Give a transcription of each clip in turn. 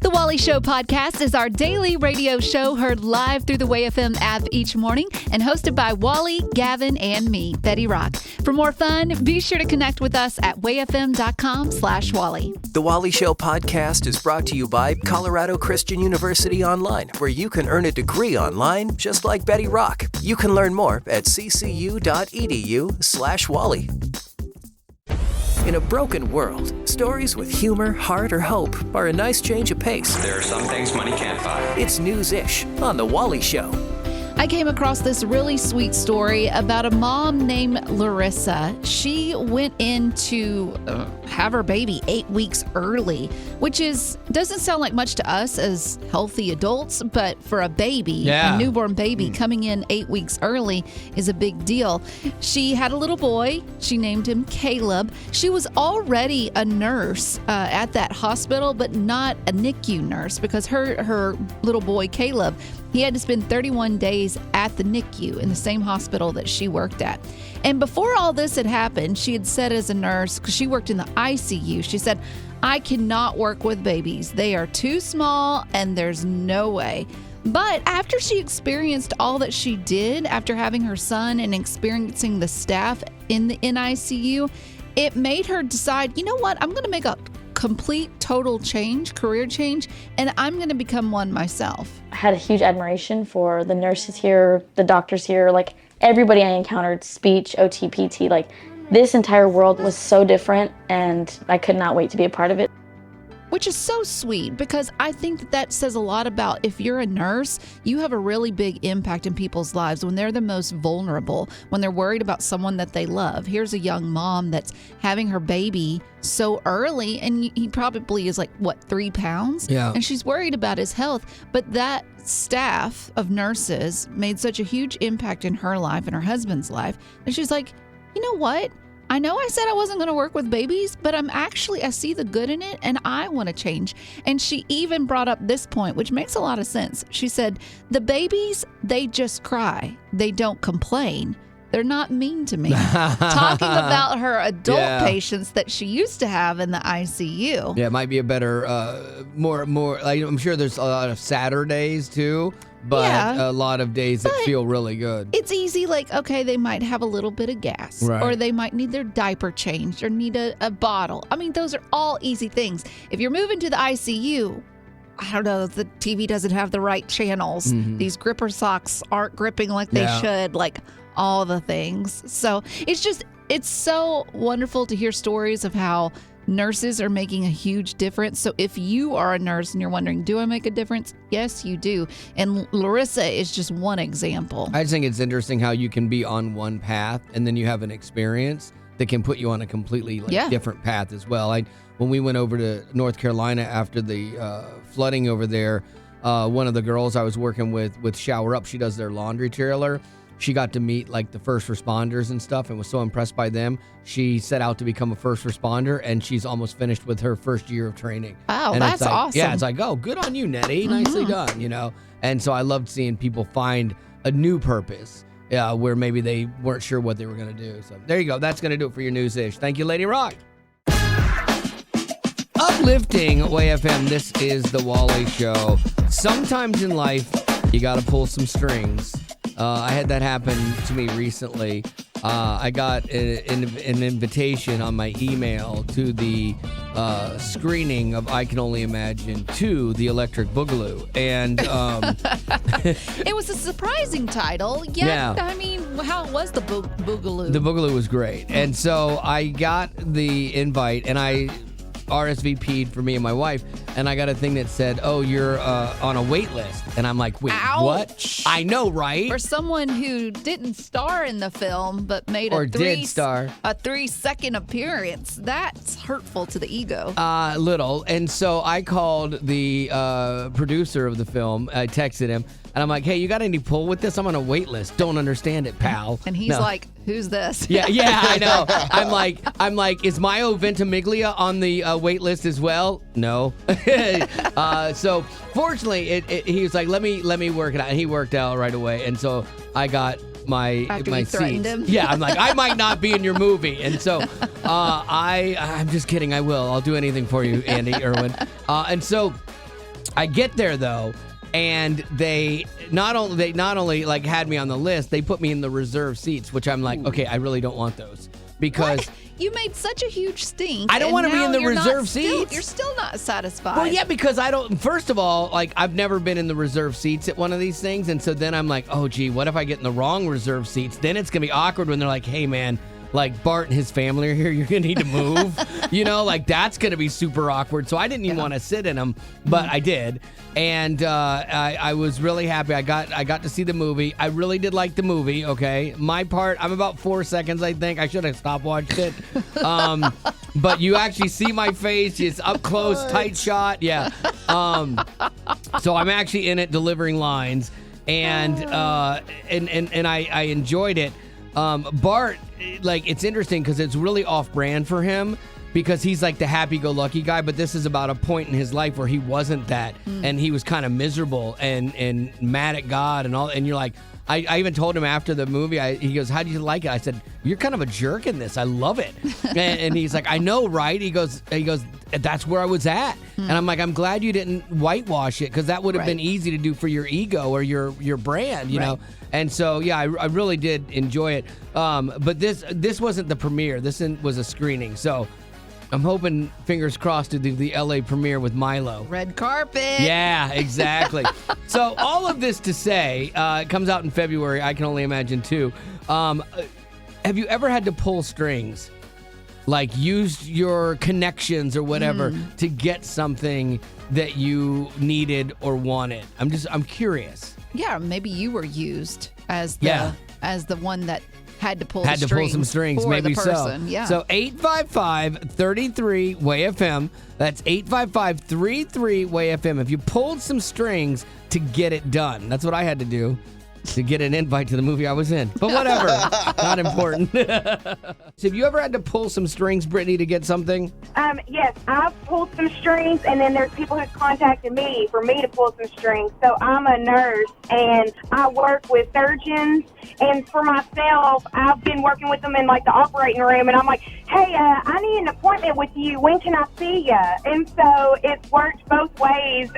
The Wally Show podcast is our daily radio show heard live through the WayFM app each morning and hosted by Wally, Gavin, and me, Betty Rock. For more fun, be sure to connect with us at wayfm.com/Wally. The Wally Show podcast is brought to you by Colorado Christian University Online, where you can earn a degree online just like Betty Rock. You can learn more at ccu.edu/Wally. In a broken world, stories with humor, heart, or hope are a nice change of pace. There are some things money can't buy. It's news-ish on The Wally Show. I came across this really sweet story about a mom named Larissa. She went in to have her baby 8 weeks early, which doesn't sound like much to us as healthy adults, but for a baby, a newborn baby coming in 8 weeks early is a big deal. She had a little boy. She named him Caleb. She was already a nurse at that hospital, but not a NICU nurse because her little boy, Caleb, he had to spend 31 days at the NICU in the same hospital that she worked at. And before all this had happened, she had said as a nurse, because she worked in the ICU, she said, I cannot work with babies. They are too small and there's no way. But after she experienced all that she did after having her son and experiencing the staff in the NICU, it made her decide, you know what, I'm going to make a complete total change, career change, and I'm going to become one myself. I had a huge admiration for the nurses here, the doctors here, like everybody I encountered, speech, OT, PT, like this entire world was so different and I could not wait to be a part of it. Which is so sweet because I think that says a lot about if you're a nurse, you have a really big impact in people's lives when they're the most vulnerable, when they're worried about someone that they love. Here's a young mom that's having her baby so early and he probably is 3 pounds? Yeah. And she's worried about his health. But that staff of nurses made such a huge impact in her life and her husband's life. And she's like, you know what? I know I said I wasn't going to work with babies, but I see the good in it and I want to change. And she even brought up this point, which makes a lot of sense. She said, the babies, they just cry. They don't complain. They're not mean to me. Talking about her adult patients that she used to have in the ICU. Yeah, it might be a better, more. I'm sure there's a lot of Saturdays too, but a lot of days that feel really good. It's easy, okay, they might have a little bit of gas, right, or they might need their diaper changed or need a bottle. I mean, those are all easy things. If you're moving to the ICU, I don't know, the TV doesn't have the right channels. Mm-hmm. These gripper socks aren't gripping like they should, all the things. So it's so wonderful to hear stories of how nurses are making a huge difference. So if you are a nurse and you're wondering, do I make a difference? Yes, you do. And Larissa is just one example. I just think it's interesting how you can be on one path and then you have an experience that can put you on a completely different path as well. When we went over to North Carolina after the flooding over there, one of the girls I was working with Shower Up, she does their laundry trailer. She got to meet the first responders and stuff and was so impressed by them. She set out to become a first responder and she's almost finished with her first year of training. Wow, and that's awesome. Yeah, it's oh, good on you, Nettie. Nicely done, And so I loved seeing people find a new purpose where maybe they weren't sure what they were going to do. So there you go. That's going to do it for your news-ish. Thank you, Lady Rock. Uplifting WayFM, this is The Wally Show. Sometimes in life, you got to pull some strings. I had that happen to me recently. I got an invitation on my email to the screening of I Can Only Imagine 2, The Electric Boogaloo. And it was a surprising title. Yeah. I mean, how was the Boogaloo? The Boogaloo was great. And so I got the invite and I RSVP'd for me and my wife, and I got a thing that said, oh, you're on a wait list. And I'm like, wait, ouch. What? I know, right? For someone who didn't star in the film, but made a 3-second appearance, that's hurtful to the ego. Little. And so I called the producer of the film. I texted him, and I'm like, hey, you got any pull with this? I'm on a wait list. Don't understand it, pal. And he's like, who's this? Yeah, I know. I'm like, is Mayo Ventimiglia on the wait list as well? No. So fortunately, he was like, let me work it out. And he worked out right away. And so I got my threatened him? Yeah, I'm like, I might not be in your movie. And so I'm just kidding. I will. I'll do anything for you, Andy Irwin. And so I get there though, and they not only like had me on the list, they put me in the reserve seats, which I'm like, okay, I really don't want those because What? You made such a huge stink. I don't want to be in the reserve seats. seats. You're still not satisfied. Well, yeah, because I don't. First of all, like I've never been in the reserve seats at one of these things, and so then I'm like, oh, gee, what if I get in the wrong reserve seats? Then it's gonna be awkward when they're like, hey, man. Like Bart and his family are here. You're going to need to move. Like that's going to be super awkward. So I didn't even want to sit in them, but I did. And I was really happy. I got to see the movie. I really did like the movie, okay? My part, I'm about 4 seconds, I think. I should have stopwatched it. But you actually see my face. It's up close, tight shot. Yeah. So I'm actually in it delivering lines. And I enjoyed it. Bart, like, it's interesting because it's really off-brand for him because he's like the happy-go-lucky guy, but this is about a point in his life where he wasn't that, and he was kind of miserable and mad at God and all, and you're like, I even told him after the movie, he goes, how do you like it? I said, you're kind of a jerk in this. I love it. and he's like, I know, right? He goes, that's where I was at. And I'm like, I'm glad you didn't whitewash it because that would have been easy to do for your ego or your brand, you know? And so, yeah, I really did enjoy it. But this wasn't the premiere. This was a screening. So I'm hoping, fingers crossed, to do the LA premiere with Milo. Red carpet. Yeah, exactly. So all of this to say, it comes out in February. I can only imagine too. Have you ever had to pull strings? Like use your connections or whatever to get something that you needed or wanted? I'm curious. Yeah, maybe you were used as the one that had to pull some strings, for maybe the person. Yeah. So 855-33-WAY-FM. That's 855-33-WAY-FM. If you pulled some strings to get it done, that's what I had to do to get an invite to the movie I was in. But whatever, not important. So have you ever had to pull some strings, Brittany, to get something? Yes, I've pulled some strings, and then there's people who contacted me for me to pull some strings. So I'm a nurse, and I work with surgeons. And for myself, I've been working with them in, like, the operating room, and I'm like, hey, I need an appointment with you. When can I see you? And so it's worked both ways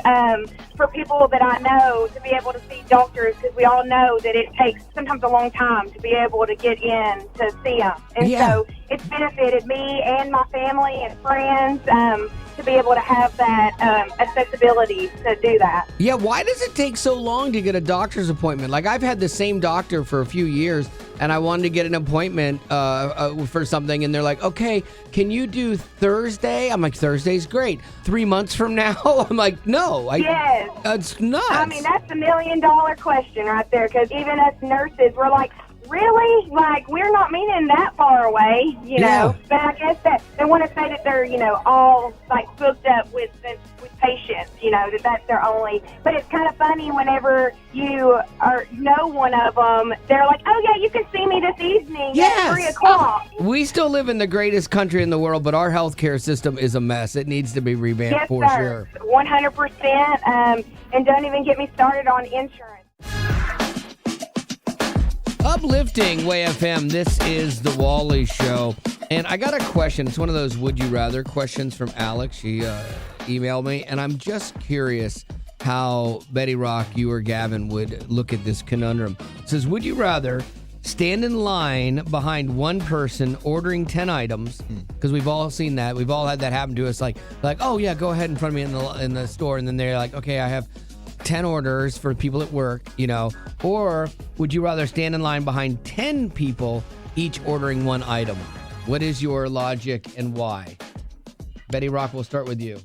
for people that I know to be able to see doctors, because we all know that it takes sometimes a long time to be able to get in to see them. And so it's benefited me and my family and friends to be able to have that accessibility to do that. Yeah, why does it take so long to get a doctor's appointment? Like, I've had the same doctor for a few years, and I wanted to get an appointment for something, and they're like, okay, can you do Thursday? I'm like, Thursday's great. 3 months from now? I'm like, no. Yes. It's nuts. I mean, that's $1 million question right there, because even us nurses, we're like, really? Like, we're not meaning that far away, you know? But I guess that they want to say that they're, all, like, booked up with patients, that that's their only. But it's kind of funny whenever you know one of them, they're like, oh, yeah, you can see me this evening at 3 o'clock. We still live in the greatest country in the world, but our healthcare system is a mess. It needs to be revamped for sure. 100%. And don't even get me started on insurance. Uplifting Way FM, this is the Wally Show. And I got a question. It's one of those would you rather questions from Alex. She emailed me, and I'm just curious how Betty Rock, you or Gavin would look at this conundrum. It says, would you rather stand in line behind one person ordering 10 items, because we've all seen that. We've all had that happen to us, like, oh, yeah, go ahead in front of me in the store, and then they're like, okay, I have 10 orders for people at work, or would you rather stand in line behind 10 people, each ordering one item? What is your logic and why? Betty Rock, we'll start with you.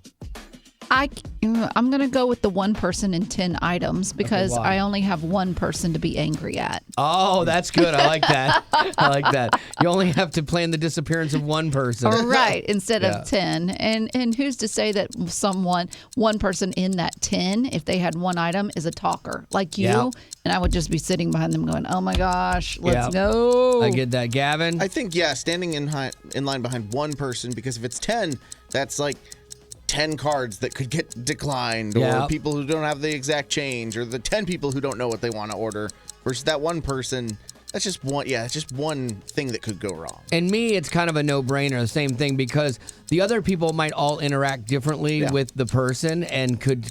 I'm going to go with the one person and 10 items because I only have one person to be angry at. Oh, that's good. I like that. I like that. You only have to plan the disappearance of one person. Right, instead of 10. And who's to say that one person in that 10, if they had one item, is a talker like you, and I would just be sitting behind them going, oh my gosh, let's go. I get that. Gavin? I think, standing in line behind one person, because if it's 10, that's like 10 cards that could get declined, or people who don't have the exact change, or the 10 people who don't know what they want to order, versus that one person. That's just one. Yeah, it's just one thing that could go wrong. And me, it's kind of a no-brainer, the same thing, because the other people might all interact differently with the person and could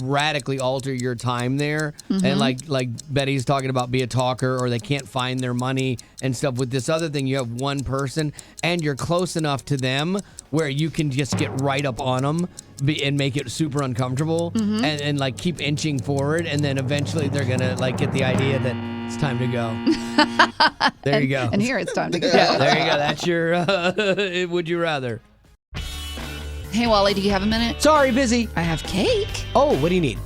radically alter your time there. And like Betty's talking about, be a talker, or they can't find their money and stuff. With this other thing, you have one person and you're close enough to them where you can just get right up on them and make it super uncomfortable and like keep inching forward, and then eventually they're gonna like get the idea that it's time to go. There you go. And here it's time to go. Yeah, there you go. That's your would you rather. Hey, Wally, do you have a minute? Sorry, busy. I have cake. Oh, what do you need?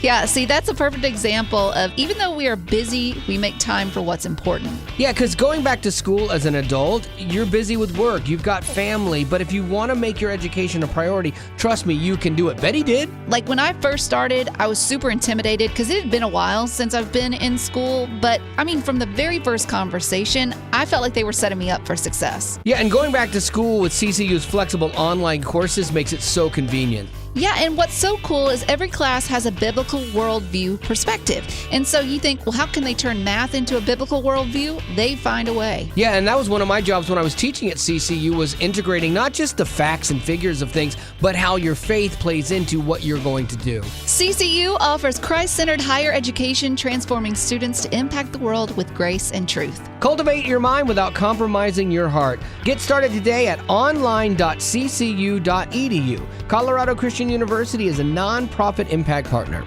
Yeah, see, that's a perfect example of, even though we are busy, we make time for what's important. Yeah, because going back to school as an adult, you're busy with work, you've got family, but if you want to make your education a priority, trust me, you can do it. Betty did. Like when I first started, I was super intimidated because it had been a while since I've been in school. But I mean, from the very first conversation, I felt like they were setting me up for success. Yeah, and going back to school with CCU's flexible online courses makes it so convenient. Yeah, and what's so cool is every class has a biblical worldview perspective. And so you think, well, how can they turn math into a biblical worldview? They find a way. Yeah, and that was one of my jobs when I was teaching at CCU, was integrating not just the facts and figures of things, but how your faith plays into what you're going to do. CCU offers Christ-centered higher education, transforming students to impact the world with grace and truth. Cultivate your mind without compromising your heart. Get started today at online.ccu.edu. Colorado Christian University is a non-profit impact partner.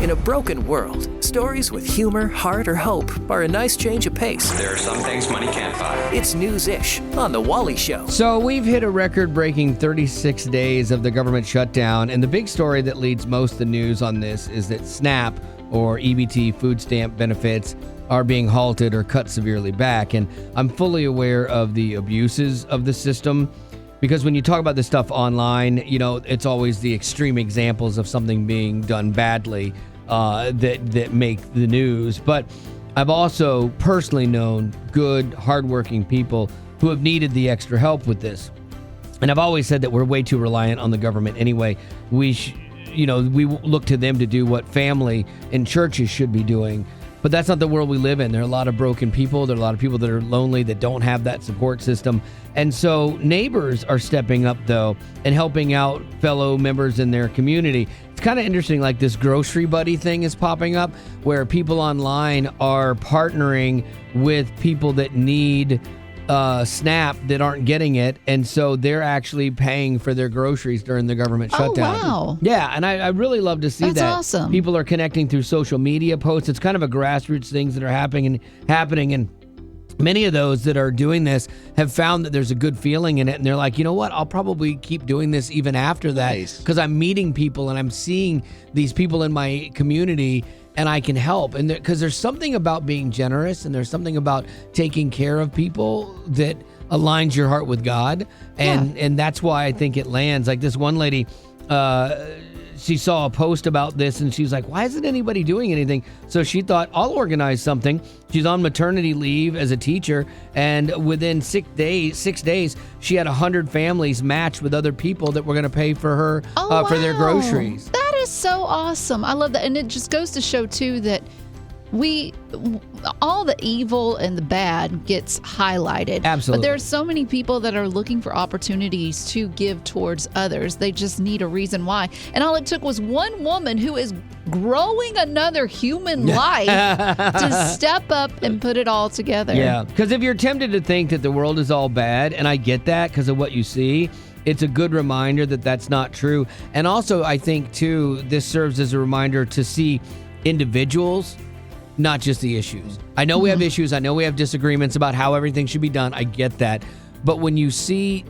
In a broken world, stories with humor, heart, or hope are a nice change of pace. There are some things money can't buy. It's News-ish on The Wally Show. So we've hit a record-breaking 36 days of the government shutdown, and the big story that leads most of the news on this is that SNAP, or EBT, food stamp benefits, are being halted or cut severely back. And I'm fully aware of the abuses of the system, because when you talk about this stuff online, you know, it's always the extreme examples of something being done badly that make the news. But I've also personally known good, hardworking people who have needed the extra help with this. And I've always said that we're way too reliant on the government anyway. We look to them to do what family and churches should be doing. But that's not the world we live in. There are a lot of broken people. There are a lot of people that are lonely, that don't have that support system. And so neighbors are stepping up, though, and helping out fellow members in their community. It's kind of interesting, like this grocery buddy thing is popping up, where people online are partnering with people that need SNAP that aren't getting it, and so they're actually paying for their groceries during the government shutdown. Oh, wow. Yeah, and I really love to see That's that. awesome. People are connecting through social media posts. It's kind of a grassroots things that are happening, and many of those that are doing this have found that there's a good feeling in it, and they're like, you know what, I'll probably keep doing this even after that, because I'm meeting people and I'm seeing these people in my community, and I can help. And because there's something about being generous, and there's something about taking care of people that aligns your heart with God. And that's why I think it lands. Like this one lady, she saw a post about this, and she's like, why isn't anybody doing anything? So she thought, I'll organize something. She's on maternity leave as a teacher, and within 6 days, she had 100 families matched with other people that were going to pay for her for their groceries. That is so awesome. I love that. And it just goes to show, too, that all the evil and the bad gets highlighted. Absolutely. But there are so many people that are looking for opportunities to give towards others. They just need a reason why. And all it took was one woman who is growing another human life to step up and put it all together. Yeah, because if you're tempted to think that the world is all bad, and I get that because of what you see, it's a good reminder that that's not true. And also, I think, too, this serves as a reminder to see individuals, not just the issues. I know we have issues. I know we have disagreements about how everything should be done. I get that. But when you see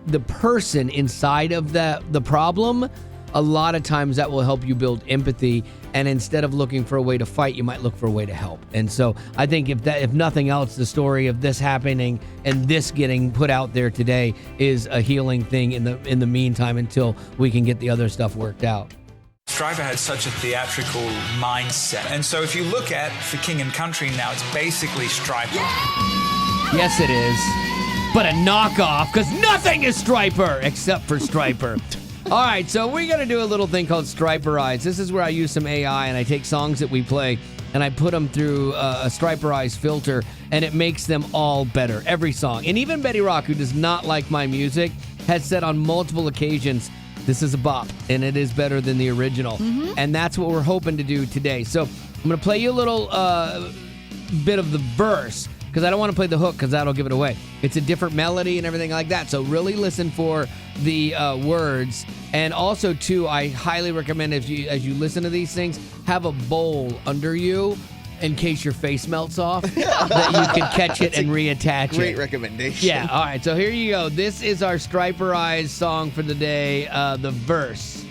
the person inside of the problem, a lot of times that will help you build empathy. And instead of looking for a way to fight, you might look for a way to help. And so I think if nothing else, the story of this happening and this getting put out there today is a healing thing in the meantime, until we can get the other stuff worked out. Stryper had such a theatrical mindset. And so if you look at For King and Country now, it's basically Stryper. Yes, it is. But a knockoff, because nothing is Stryper except for Stryper. All right, so we're going to do a little thing called Stryperized. This is where I use some AI, and I take songs that we play, and I put them through a Stryperized filter, and it makes them all better, every song. And even Betty Rock, who does not like my music, has said on multiple occasions, this is a bop, and it is better than the original. And that's what we're hoping to do today. So I'm going to play you a little bit of the verse, because I don't want to play the hook because that'll give it away. It's a different melody and everything like that. So really listen for the words. And also, too, I highly recommend as you listen to these things, have a bowl under you in case your face melts off, that you can catch it and reattach it. Great recommendation. Yeah, all right. So here you go. This is our Stryperized song for the day, the verse.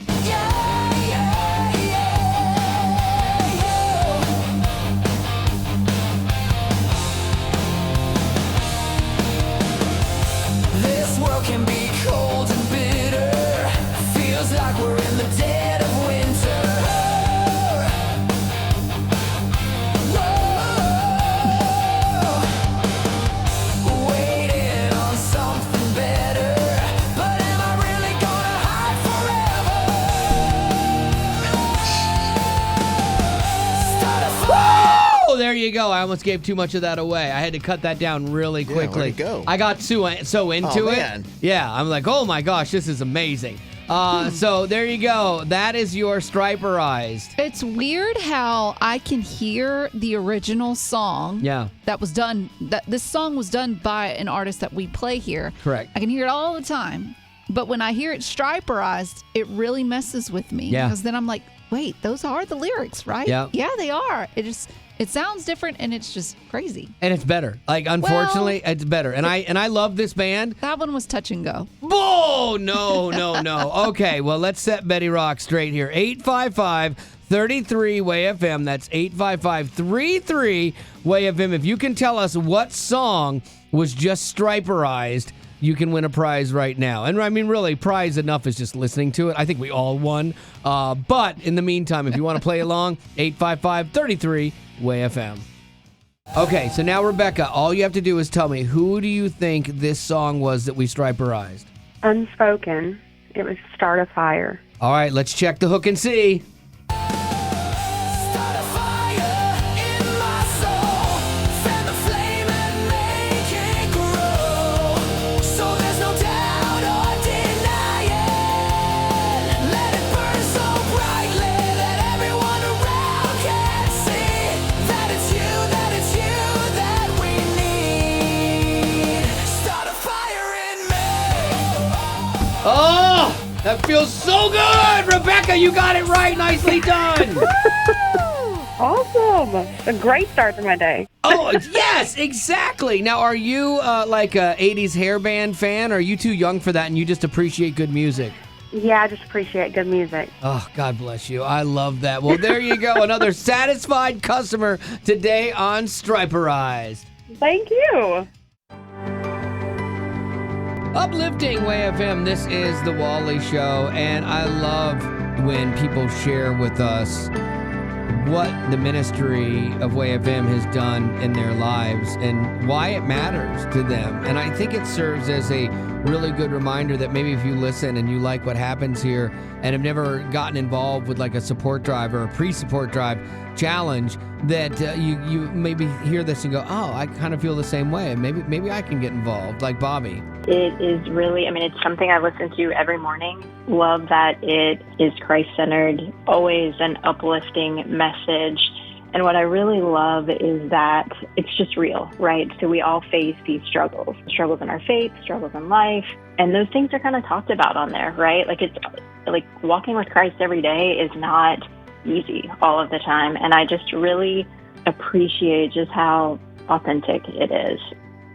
This world can be cold and bitter. Feels like we're in the dead of winter. Waiting on something better. But am I really gonna hide forever? Start a fire. Oh, there you go. I almost gave too much of that away. I had to cut that down really quickly. where'd it go? I got so into it. Man. Yeah, I'm like, oh my gosh, this is amazing. So there you go. That is your Stryperized. It's weird how I can hear the original song. Yeah. That was done. This song was done by an artist that we play here. Correct. I can hear it all the time, but when I hear it Stryperized, it really messes with me. Yeah. Because then I'm like, wait, those are the lyrics, right? Yeah. Yeah, they are. It sounds different, and it's just crazy. And it's better. Like, unfortunately, it's better. And I love this band. That one was touch and go. Oh, no. Okay, well, let's set Betty Rock straight here. 855-33-WAY-FM. That's 855-33-WAY-FM. If you can tell us what song was just Stryperized, you can win a prize right now. And I mean, really, prize enough is just listening to it. I think we all won. But in the meantime, if you want to play along, 855-33-WAY-FM. Okay, so now, Rebecca, all you have to do is tell me, who do you think this song was that we Stryperized? Unspoken. It was Start a Fire. All right, let's check the hook and see. Start a fire in my soul. Fan the flame and make it grow. So there's no doubt or denying. Let it burn so brightly that everyone around can see that it's you that we need. Start a fire in me. Oh, that feels so good! Rebecca, you got it right. Nicely done. Awesome. A great start to my day. Oh, yes, exactly. Now, are you like a 80s hair band fan, or are you too young for that and you just appreciate good music? Yeah, I just appreciate good music. Oh, God bless you. I love that. Well, there you go. Another satisfied customer today on Stryperized. Thank you. Uplifting Way FM, this is The Wally Show, and I love when people share with us what the ministry of Way FM has done in their lives and why it matters to them. And I think it serves as a really good reminder that maybe if you listen and you like what happens here and have never gotten involved with like a support drive or a pre-support drive challenge, that you maybe hear this and go, oh, I kind of feel the same way. Maybe I can get involved, like Bobby. It is really, it's something I listen to every morning. Love that it is Christ-centered, always an uplifting message. And what I really love is that it's just real, right? So we all face these struggles in our faith, struggles in life, and those things are kind of talked about on there, right? Like it's like walking with Christ every day is not easy all of the time. And I just really appreciate just how authentic it is.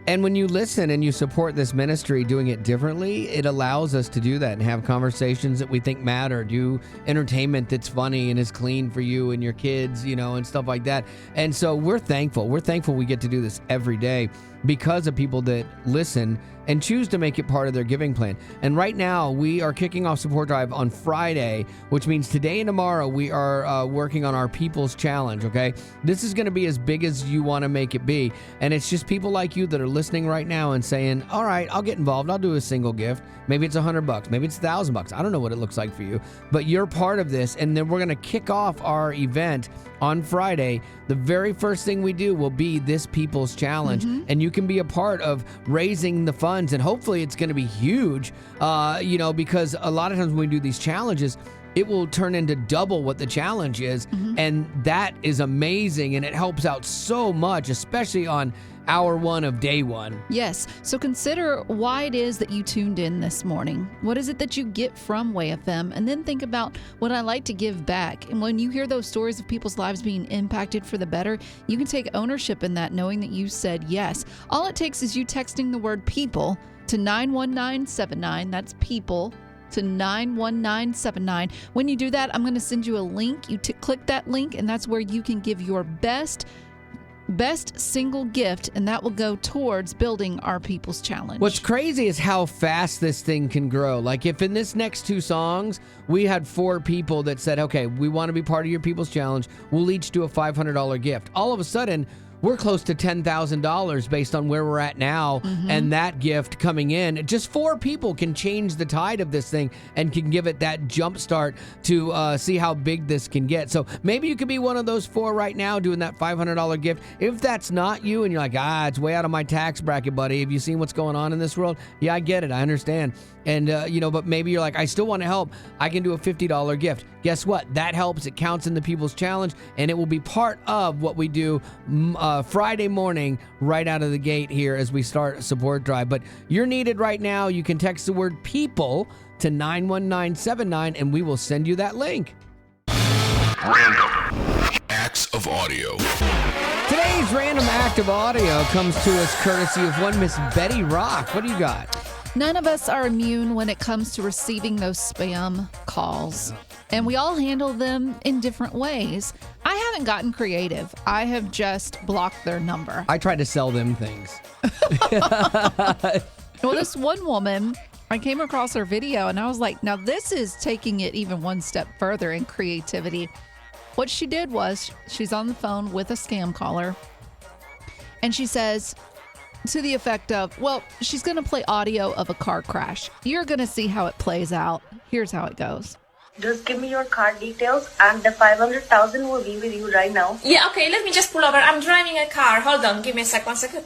And when you listen and you support this ministry doing it differently, it allows us to do that and have conversations that we think matter, do entertainment that's funny and is clean for you and your kids, and stuff like that. And so we're thankful. We're thankful we get to do this every day because of people that listen and choose to make it part of their giving plan. And right now, we are kicking off Support Drive on Friday, which means today and tomorrow we are working on our People's Challenge, okay? This is going to be as big as you want to make it be. And it's just people like you that are listening right now and saying, all right, I'll get involved. I'll do a single gift. Maybe it's $100. Maybe it's $1,000. I don't know what it looks like for you. But you're part of this. And then we're going to kick off our event on Friday, the very first thing we do will be this People's Challenge. And you can be a part of raising the funds. And hopefully it's going to be huge, because a lot of times when we do these challenges, it will turn into double what the challenge is. And that is amazing. And it helps out so much, especially on hour one of day one. Yes. So consider why it is that you tuned in this morning. What is it that you get from WayFM? And then think about what I like to give back. And when you hear those stories of people's lives being impacted for the better, you can take ownership in that, knowing that you said yes. All it takes is you texting the word people to 91979. That's people to 91979. When you do that, I'm going to send you a link. You click that link, and that's where you can give your best single gift, and that will go towards building our People's Challenge. What's crazy is how fast this thing can grow. Like if in this next 2 songs, we had 4 people that said, okay, we want to be part of your People's Challenge. We'll each do a $500 gift. All of a sudden, we're close to $10,000 based on where we're at now, and that gift coming in. Just 4 people can change the tide of this thing and can give it that jump start to see how big this can get. So maybe you could be one of those 4 right now doing that $500 gift. If that's not you and you're like, it's way out of my tax bracket, buddy. Have you seen what's going on in this world? Yeah, I get it. I understand. And, but maybe you're like, I still want to help. I can do a $50 gift. Guess what? That helps. It counts in the People's Challenge, and it will be part of what we do Friday morning right out of the gate here as we start a support drive. But you're needed right now. You can text the word people to 91979, and we will send you that link. Random acts of audio. Today's random act of audio comes to us courtesy of one Miss Betty Rock. What do you got? None of us are immune when it comes to receiving those spam calls, and we all handle them in different ways. I haven't gotten creative. I have just blocked their number. I tried to sell them things. Well, this one woman, I came across her video, and I was like, now this is taking it even one step further in creativity. What she did was she's on the phone with a scam caller, and she says, to the effect of, well, she's going to play audio of a car crash. You're going to see how it plays out. Here's how it goes. Just give me your card details and the 500,000 will be with you right now. Yeah, okay, let me just pull over. I'm driving a car. Hold on, give me a sec, 1 second.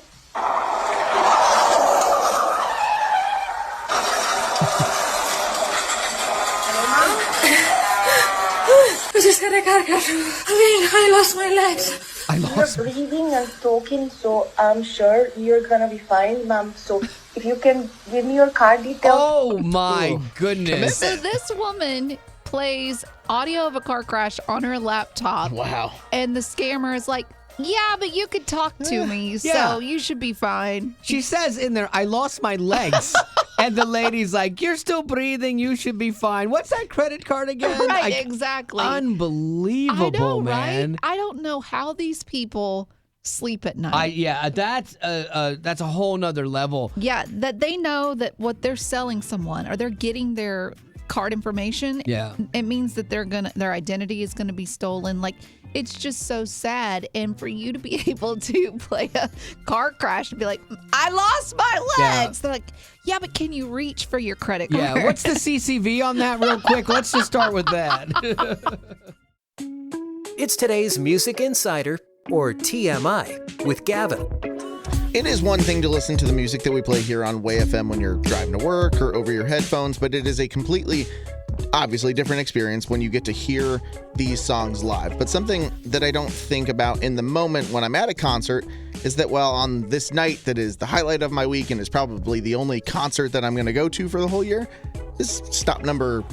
I just had a car crash. I lost my legs. You're breathing and talking, so I'm sure you're gonna be fine, ma'am. So if you can give me your card details. Oh my goodness. So this woman plays audio of a car crash on her laptop. Wow. And the scammer is like, yeah, but you could talk to me, so you should be fine. She says in there, I lost my legs. And the lady's like, you're still breathing. You should be fine. What's that credit card again? Right, exactly. Unbelievable, I know, man. Right? I don't know how these people sleep at night. That's a whole nother level. Yeah, that they know that what they're selling someone or they're getting their card information. Yeah. It means that their identity is gonna be stolen. Like, it's just so sad. And for you to be able to play a car crash and be like, I lost my legs. They're like, yeah, but can you reach for your credit card? Yeah, what's the CCV on that real quick? Let's just start with that. It's today's Music Insider, or TMI, with Gavin. It is one thing to listen to the music that we play here on WayFM when you're driving to work or over your headphones, but it is a completely, obviously different experience when you get to hear these songs live. But something that I don't think about in the moment when I'm at a concert is that, well, on this night that is the highlight of my week and is probably the only concert that I'm going to go to for the whole year, is stop number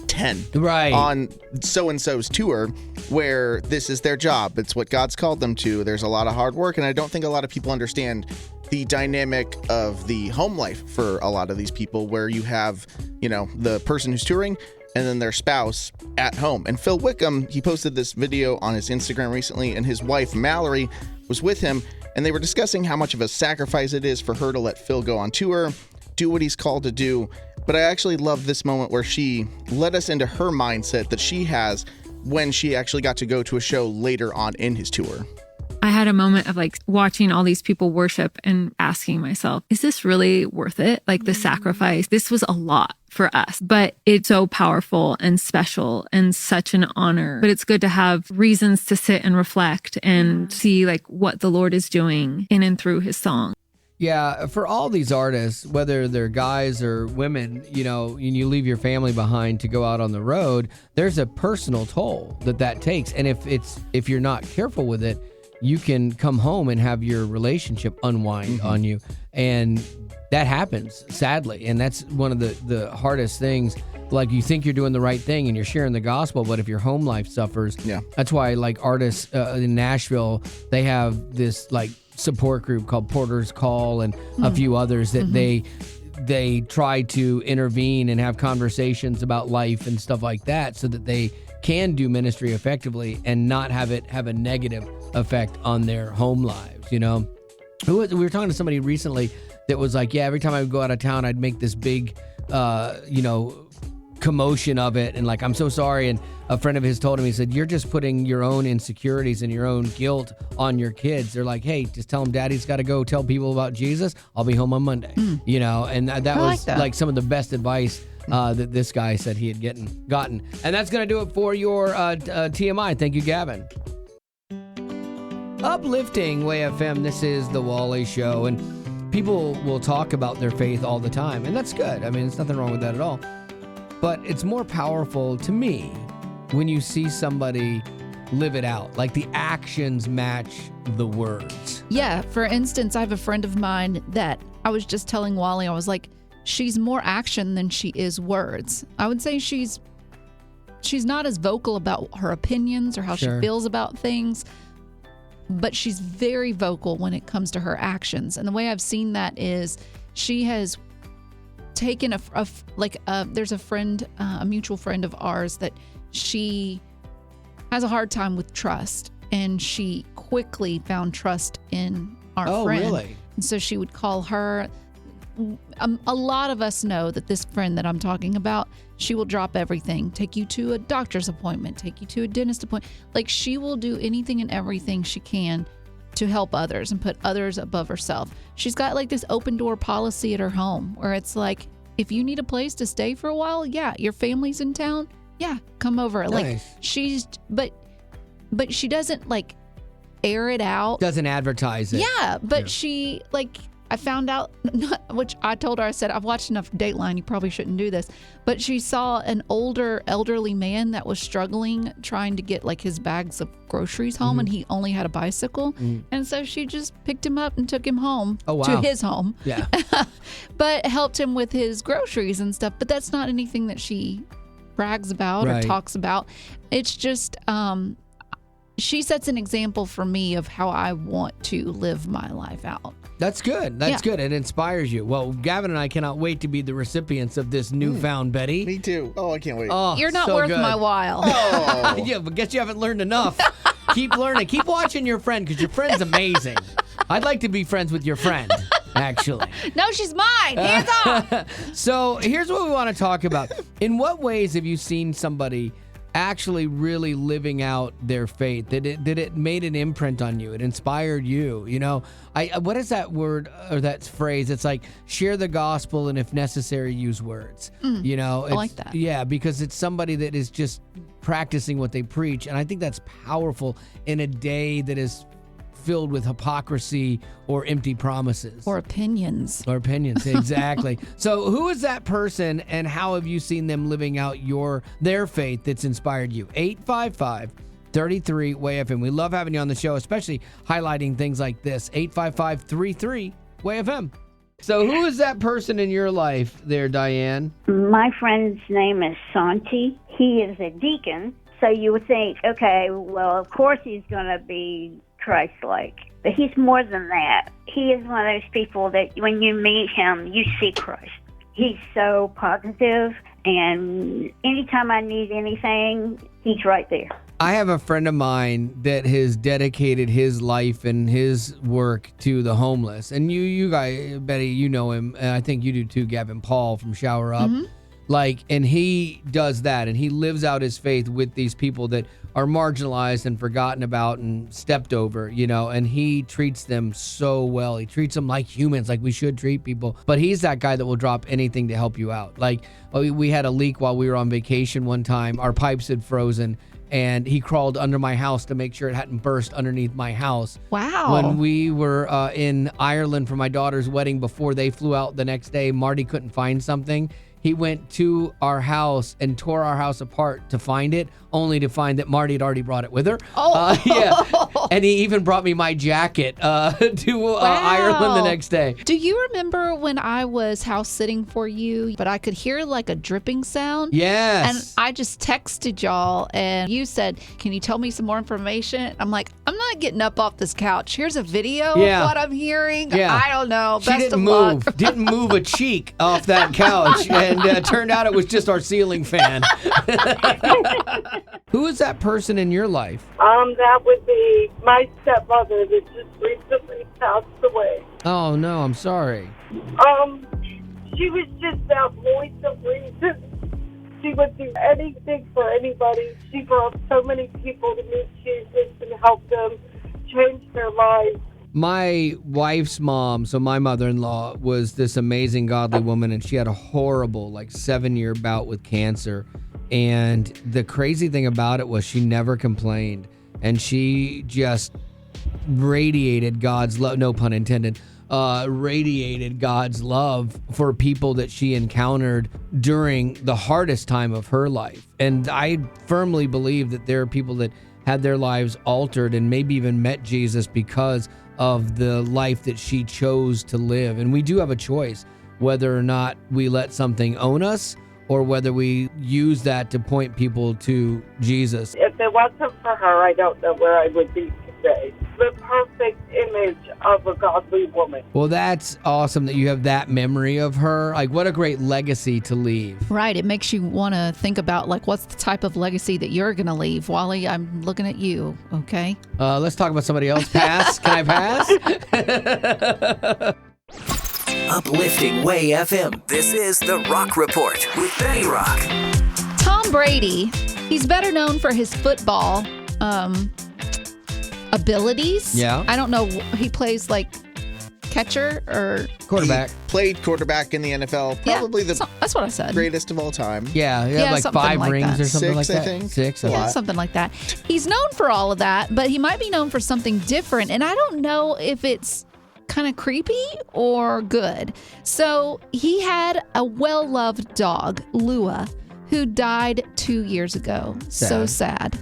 10 on so-and-so's tour, where this is their job. It's what God's called them to. There's a lot of hard work, and I don't think a lot of people understand the dynamic of the home life for a lot of these people, where you have, the person who's touring and then their spouse at home. And Phil Wickham, he posted this video on his Instagram recently, and his wife, Mallory, was with him, and they were discussing how much of a sacrifice it is for her to let Phil go on tour, do what he's called to do. But I actually love this moment where she let us into her mindset that she has when she actually got to go to a show later on in his tour. I had a moment of watching all these people worship and asking myself, is this really worth it? The sacrifice, this was a lot for us. But it's so powerful and special and such an honor. But it's good to have reasons to sit and reflect and see like what the Lord is doing in and through his song. Yeah, for all these artists, whether they're guys or women, you know, and you leave your family behind to go out on the road, there's a personal toll that takes. And if you're not careful with it, you can come home and have your relationship unwind on you. And that happens, sadly. And that's one of the hardest things. Like, you think you're doing the right thing and you're sharing the gospel, but if your home life suffers, that's why like artists in Nashville, they have this like support group called Porter's Call and a few others that they try to intervene and have conversations about life and stuff like that so that they can do ministry effectively and not have it have a negative effect on their home lives. You know, we were talking to somebody recently that was like, yeah, every time I would go out of town, I'd make this big, commotion of it. And like, I'm so sorry. And a friend of his told him, he said, you're just putting your own insecurities and your own guilt on your kids. They're like, hey, just tell them daddy's got to go tell people about Jesus. I'll be home on Monday, you know? And that was like some of the best advice that this guy said he had gotten. And that's going to do it for your TMI. Thank you, Gavin. Uplifting Way FM. This is the Wally Show. And people will talk about their faith all the time. And that's good. I mean, there's nothing wrong with that at all. But it's more powerful to me when you see somebody live it out. Like the actions match the words. Yeah. For instance, I have a friend of mine that I was just telling Wally, I was like, she's more action than she is words. I would say she's not as vocal about her opinions or how she feels about things, but she's very vocal when it comes to her actions. And the way I've seen that is she has taken there's a friend, a mutual friend of ours that she has a hard time with trust, and she quickly found trust in our friend. Oh, really? And so she would call her. A lot of us know that this friend that I'm talking about, she will drop everything, take you to a doctor's appointment, take you to a dentist appointment. Like, she will do anything and everything she can to help others and put others above herself. She's got like this open door policy at her home where it's like, if you need a place to stay for a while, your family's in town, come over. Nice. Like but she doesn't like air it out. Doesn't advertise it. Yeah, but she like, I found out, which I told her, I said, I've watched enough Dateline, you probably shouldn't do this. But she saw an elderly man that was struggling, trying to get like his bags of groceries home, and he only had a bicycle. And so she just picked him up and took him home to his home. Yeah. But helped him with his groceries and stuff. But that's not anything that she brags about or talks about. It's just, she sets an example for me of how I want to live my life out. That's good. That's good. It inspires you. Well, Gavin and I cannot wait to be the recipients of this newfound Betty. Me too. Oh, I can't wait. Oh, you're not worth my while. Oh. Yeah, but guess you haven't learned enough. Keep learning. Keep watching your friend, because your friend's amazing. I'd like to be friends with your friend, actually. No, she's mine. Hands off. So here's what we want to talk about. In what ways have you seen somebody actually really living out their faith? Did it made an imprint on you? It inspired you? You know, what is that word or that phrase? It's like, share the gospel, and if necessary, use words. You know, I like that. Yeah, because it's somebody that is just practicing what they preach, and I think that's powerful in a day that is filled with hypocrisy or empty promises. Or opinions. Exactly. So who is that person, and how have you seen them living out their faith that's inspired you? 855-33-WAY-FM. We love having you on the show, especially highlighting things like this. 855-33-WAY-FM. So who is that person in your life there, Diane? My friend's name is Santi. He is a deacon. So you would think, okay, well, of course he's going to be Christ-like. But he's more than that. He is one of those people that when you meet him, you see Christ. He's so positive, and anytime I need anything, he's right there. I have a friend of mine that has dedicated his life and his work to the homeless. And you guys, Betty, you know him. And I think you do too, Gavin Paul from Shower Up. And he does that, and he lives out his faith with these people that are marginalized and forgotten about and stepped over, and he treats them so well. He treats them like humans, like we should treat people. But he's that guy that will drop anything to help you out. We had a leak while we were on vacation one time. Our pipes had frozen, and he crawled under my house to make sure it hadn't burst underneath my house. Wow. When we were in Ireland for my daughter's wedding before they flew out the next day, Marty couldn't find something. He went to our house and tore our house apart to find it, only to find that Marty had already brought it with her. Oh. Yeah. And he even brought me my jacket to Ireland the next day. Do you remember when I was house sitting for you, but I could hear like a dripping sound? Yes. And I just texted y'all, and you said, can you tell me some more information? I'm like, I'm not getting up off this couch. Here's a video of what I'm hearing. Yeah. I don't know. She didn't move. Didn't move a cheek off that couch. And it turned out it was just our ceiling fan. Who is that person in your life? That would be my stepmother that just recently passed away. Oh, no, I'm sorry. She was just that voice of reason. She would do anything for anybody. She brought so many people to meet Jesus and help them change their lives. My wife's mom, so my mother-in-law, was this amazing godly woman, and she had a horrible 7-year bout with cancer. And the crazy thing about it was she never complained, and she just radiated God's love, no pun intended, radiated God's love for people that she encountered during the hardest time of her life. And I firmly believe that there are people that had their lives altered and maybe even met Jesus because of the life that she chose to live. And we do have a choice whether or not we let something own us or whether we use that to point people to Jesus. If it wasn't for her, I don't know where I would be today. The perfect image of a godly woman. Well, that's awesome that you have that memory of her. What a great legacy to leave. Right. It makes you want to think about what's the type of legacy that you're going to leave. Wally, I'm looking at you. Okay. Let's talk about somebody else. Pass. Can I pass? Uplifting Way FM. This is The Rock Report with Betty Rock. Tom Brady, he's better known for his football abilities. Yeah. I don't know. He plays catcher or quarterback. He played quarterback in the NFL. Probably that's what I said. Greatest of all time. Yeah, he had 5 rings or something like that. I think. 6. Yeah, something like that. He's known for all of that, but he might be known for something different. And I don't know if it's kind of creepy or good. So he had a well-loved dog, Lua, who died 2 years ago. Sad. So sad.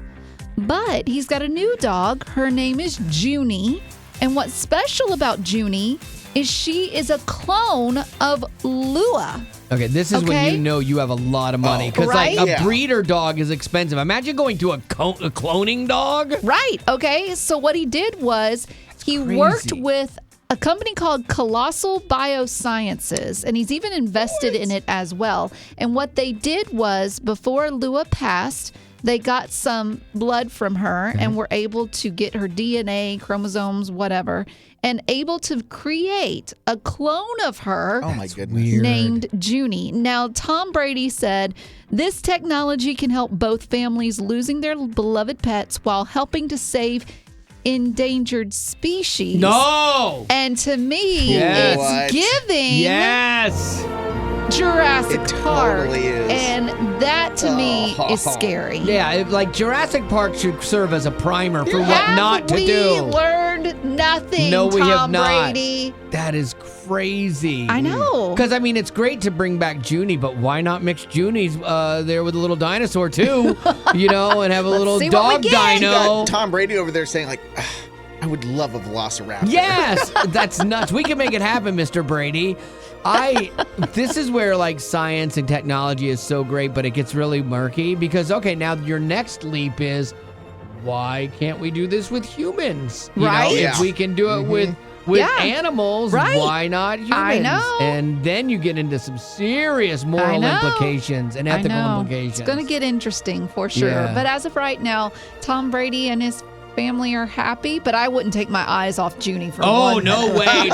But he's got a new dog. Her name is Junie. And what's special about Junie is she is a clone of Lua. Okay, this is when you know you have a lot of money. Because a breeder dog is expensive. Imagine going to a cloning dog. Right. Okay. So what he did was he worked with a company called Colossal Biosciences, and he's even invested in it as well. And what they did was, before Lua passed, they got some blood from her and were able to get her DNA, chromosomes, whatever, and able to create a clone of her. Oh my goodness. Named Junie. Now, Tom Brady said this technology can help both families losing their beloved pets while helping to save endangered species. No! And to me, it's giving Jurassic Park. Totally is. And that to me is scary. Yeah, Jurassic Park should serve as a primer for what not to do. We learned nothing, No, we have not. Brady. That is crazy. I know. Because, it's great to bring back Junie, but why not mix Junies there with a little dinosaur, too? And have a little dog dino. You got Tom Brady over there saying, I would love a velociraptor. Yes, that's nuts. We can make it happen, Mr. Brady. This is where science and technology is so great, but it gets really murky because, now your next leap is, why can't we do this with humans? Right. If we can do it with animals, why not humans? I know. And then you get into some serious moral implications and ethical implications. It's going to get interesting for sure. Yeah. But as of right now, Tom Brady and his family are happy, but I wouldn't take my eyes off Junie for Oh, one no minute. way, dude.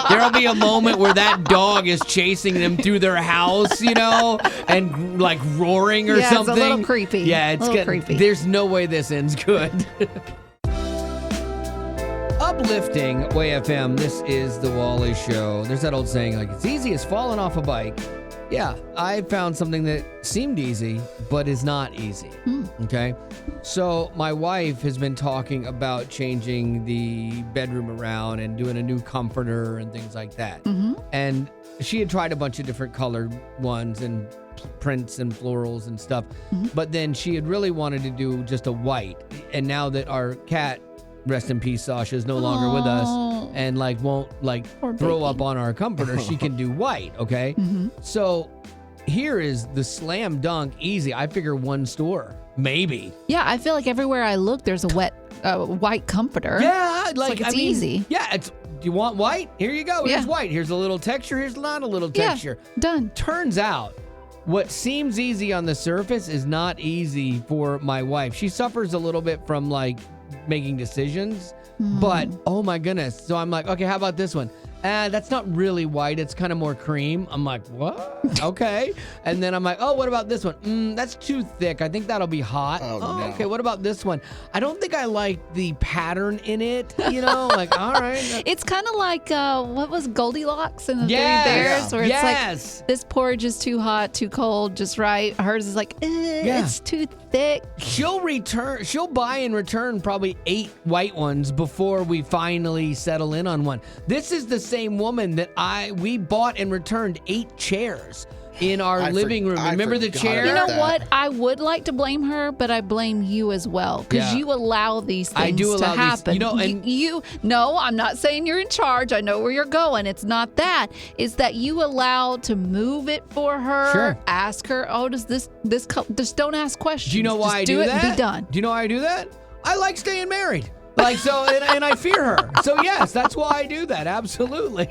There'll be a moment where that dog is chasing them through their house, and like roaring or something. It's a little creepy. Yeah, it's good. Creepy. There's no way this ends good. Uplifting Way FM. This is the Wally Show. There's that old saying, like, it's easy as falling off a bike. Yeah, I found something that seemed easy, but is not easy. Okay? So my wife has been talking about changing the bedroom around and doing a new comforter and things like that. And she had tried a bunch of different colored ones and prints and florals and stuff. But then she had really wanted to do just a white. And now that our cat, rest in peace, Sasha, is no longer with us and won't throw up on our comforter, she can do white, okay? So here is the slam dunk easy. I figure one store, maybe. Yeah, I feel like everywhere I look, there's a white comforter. Yeah, it's easy. Yeah, do you want white? Here you go. Here's white. Here's a little texture. Here's not a little texture. Yeah, done. Turns out, what seems easy on the surface is not easy for my wife. She suffers a little bit from making decisions, but oh my goodness. So I'm like, okay, how about this one? That's not really white. It's kind of more cream. I'm like, what? Okay. And then I'm like, oh, what about this one? That's too thick. I think that'll be hot. Oh, no. Okay. What about this one? I don't think I like the pattern in it. All right. It's kind of like, what was Goldilocks in the Three Yes. Bears? Where Yes. it's like, this porridge is too hot, too cold, just right. Hers is like, it's too thick. She'll buy and return probably 8 white ones before we finally settle in on one. This is the same woman that we bought and returned 8 chairs in our living room. Remember the chair? You know what? I would like to blame her, but I blame you as well because you allow these things to happen. No, I'm not saying you're in charge. I know where you're going. It's not that. It's that you allow to move it for her. Sure. Ask her, does this just don't ask questions. Do you know why I do it that? And be done. Do you know why I do that? I like staying married. And I fear her. So yes, that's why I do that. Absolutely.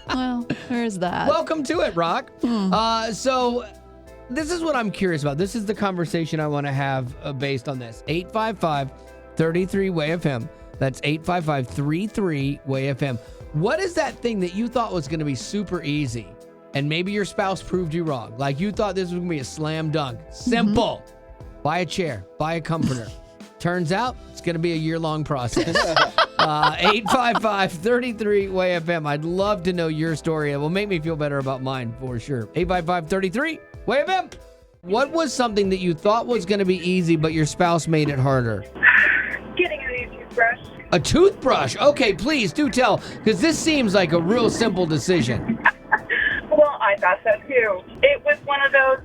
Well, there's that. Welcome to it, Rock. So this is what I'm curious about. This is the conversation I want to have based on this. 855-33-WAY-FM. That's 855-33-WAY-FM. What is that thing that you thought was going to be super easy and maybe your spouse proved you wrong? Like you thought this was going to be a slam dunk. Simple. Buy a chair. Buy a comforter. Turns out it's going to be a year-long process. 855-33-WAY-FM. I'd love to know your story. It will make me feel better about mine for sure. 855-33-WAY-FM. What was something that you thought was going to be easy, but your spouse made it harder? Getting a new toothbrush. A toothbrush. Okay, please do tell, because this seems like a real simple decision. Well, I thought so too. It was one of those,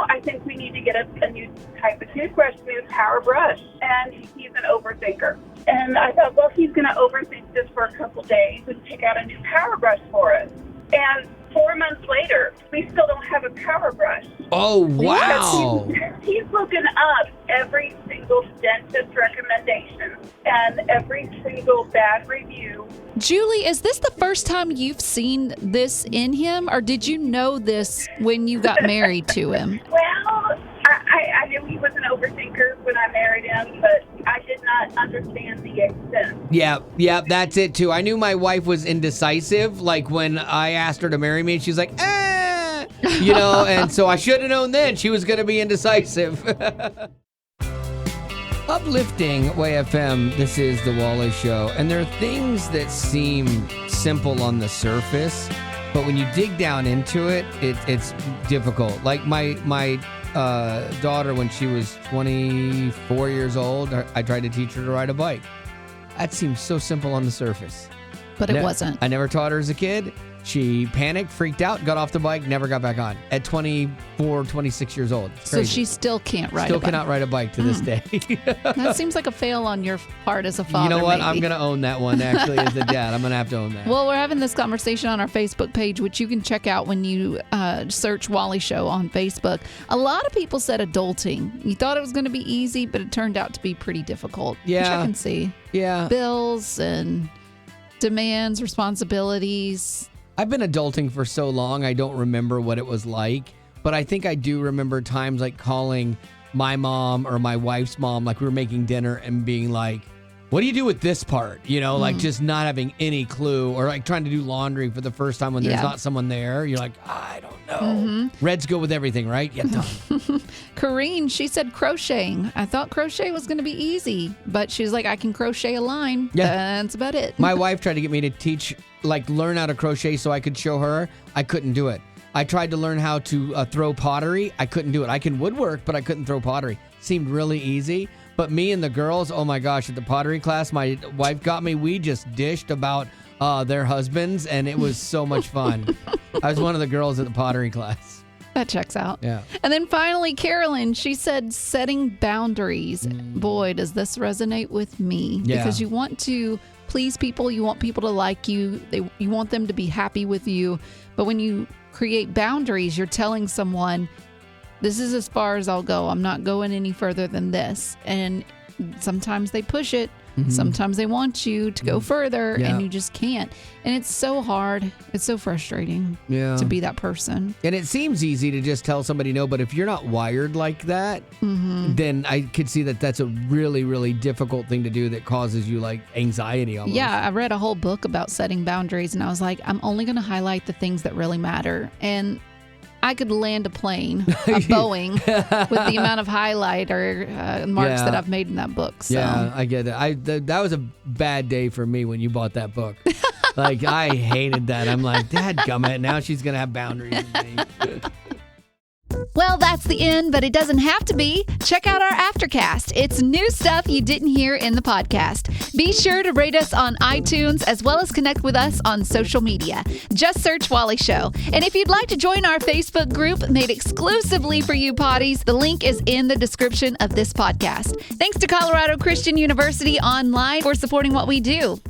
I think we need to get a new type of toothbrush, new power brush. And he's an overthinker. And I thought, well, he's going to overthink this for a couple days and pick out a new power brush for us. And 4 months later, we still don't have a power brush. Oh, wow. He's looking up every single dentist recommendation and every single bad review. Julie, is this the first time you've seen this in him, or did you know this when you got married to him? Well, I knew he was an overthinker when I married him, but I did not understand the extent. Yeah, that's it too. I knew my wife was indecisive, like when I asked her to marry me, and she's like, and so I should have known then she was going to be indecisive. Uplifting Way FM, this is the Wally Show, and there are things that seem simple on the surface, but when you dig down into it, it's difficult. Like my daughter, when she was 24 years old, I tried to teach her to ride a bike. That seems so simple on the surface. But it wasn't. I never taught her as a kid. She panicked, freaked out, got off the bike, never got back on at 24, 26 years old. So she still can't ride a bike. Still cannot ride a bike to this day. That seems like a fail on your part as a father. You know what? Maybe. I'm going to own that one, actually, as a dad. I'm going to have to own that. Well, we're having this conversation on our Facebook page, which you can check out when you search Wally Show on Facebook. A lot of people said adulting. You thought it was going to be easy, but it turned out to be pretty difficult. Yeah. Check and see. Yeah. Bills and demands, responsibilities. I've been adulting for so long, I don't remember what it was like. But I think I do remember times like calling my mom or my wife's mom, like we were making dinner and being like, what do you do with this part? You know, like just not having any clue, or like trying to do laundry for the first time when there's not someone there. You're like, I don't know. Reds go with everything, right? Yeah, done. Corrine, she said crocheting. I thought crochet was going to be easy, but she's like, I can crochet a line. Yeah. That's about it. My wife tried to get me to teach, like learn how to crochet so I could show her. I couldn't do it. I tried to learn how to throw pottery. I couldn't do it. I can woodwork, but I couldn't throw pottery. Seemed really easy. But me and the girls, oh my gosh, at the pottery class, my wife got me. We just dished about their husbands, and it was so much fun. I was one of the girls at the pottery class. That checks out. Yeah. And then finally, Carolyn, she said setting boundaries. Boy, does this resonate with me. Yeah. Because you want to please people. You want people to like you. You want them to be happy with you. But when you create boundaries, you're telling someone, this is as far as I'll go. I'm not going any further than this. And sometimes they push it. Sometimes they want you to go further, and you just can't. And it's so hard. It's so frustrating to be that person. And it seems easy to just tell somebody no, but if you're not wired like that, then I could see that that's a really, really difficult thing to do that causes you like anxiety almost. Yeah, I read a whole book about setting boundaries, and I was like, I'm only going to highlight the things that really matter. And I could land a plane, a Boeing, with the amount of highlight or marks that I've made in that book. So. Yeah, I get it. That was a bad day for me when you bought that book. Like, I hated that. I'm like, dadgummit, now she's going to have boundaries with me. Well, that's the end, but it doesn't have to be. Check out our Aftercast. It's new stuff you didn't hear in the podcast. Be sure to rate us on iTunes as well as connect with us on social media. Just search Wally Show. And if you'd like to join our Facebook group made exclusively for you potties, the link is in the description of this podcast. Thanks to Colorado Christian University Online for supporting what we do.